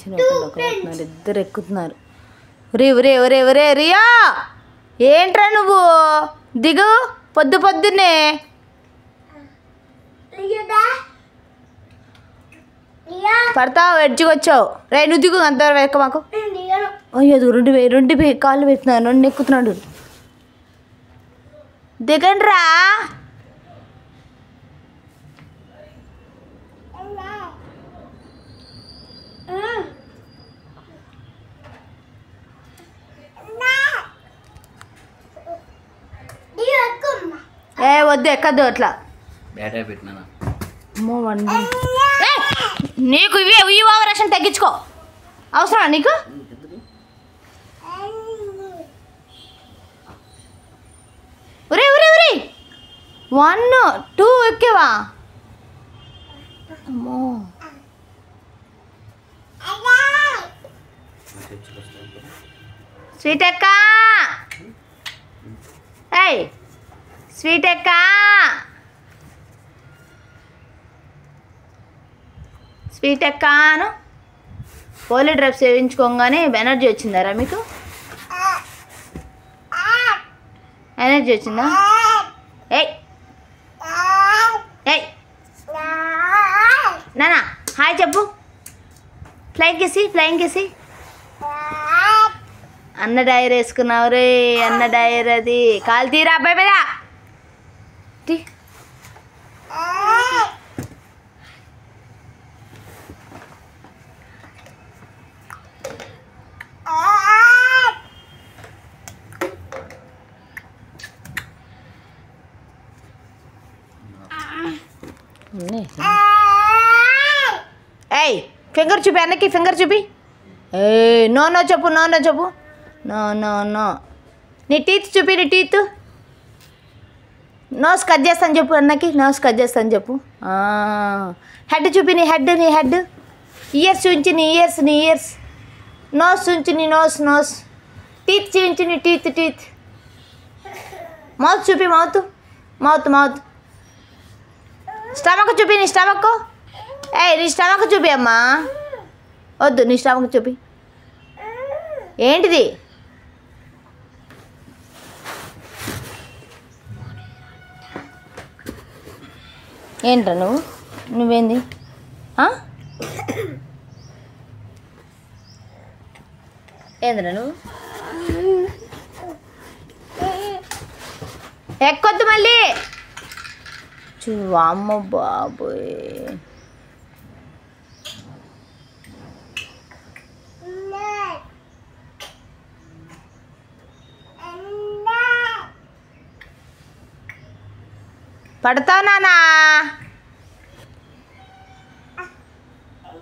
Tension ఒకరు ఇద్దరు ఎక్కుతున్నారు. ఒరే ఒరే ఒరే ఒరే రియా, ఏంట్రా నువ్వు దిగు పొద్దున్నే. పడతావు, ఎడ్జికొచ్చావు. రే నువ్వు దిగు, అంత వెక్క మాకు. అయ్యో రెండు కాళ్ళు పెడుతున్నాను, రెండు ఎక్కుతున్నాడు. దిగండి రా. ఏ వద్దు, ఎక్కద్దు అట్లా. నీకు ఇవి ఓవరాక్షన్ తగ్గించుకో. అవసరమా నీకు? 1 2 ఎక్కేవా? అమ్మో, స్వీట్ అక్క, ఏయ్ స్వీట్ అక్క, స్వీట్ అక్కను పోలీ డ్రాప్స్ వేయించుకోగానే ఎనర్జీ వచ్చిందారా మీకు? ఎనర్జీ వచ్చిందా? ఏయ్ ఏయ్ నానా హాయ్ చెప్పు. ఫ్లైంగ్ కేసి అన్న డైర్ వేసుకున్నావు రే. అన్న డైర్ అది కాలు తీరా అబ్బాయి మీద. ఏయ్ ఫింగర్ చూపి అన్నకి, ఫింగర్ చూపి. ఏ నో చెప్పు, చెప్పు. నో. నీ టీత్ చూపి, నీ టీత్. నోస్ కట్ చేస్తాను చెప్పు అన్నకి, నోస్ కట్ చేస్తాను చెప్పు. హెడ్ చూపి, నీ హెడ్. ఇయర్స్ చూపించి నీ ఇయర్స్. నోస్ చూపించి నీ నోస్. టీత్ చూపించి నీ టీత్. మౌత్ చూపి, మౌత్. స్టమక్ చూపి, నీ స్టమక్. ఏయ్ నీ స్టమక్ చూపి అమ్మా. వద్దు, నీ స్టమక్ చూపి. ఏంటిది? ఏంట్రా నువ్వేంది? ఏంద్రా నువ్వు? ఎక్కొద్దు మళ్ళీ. అమ్మ బాబోయ్. పడతావు నానా?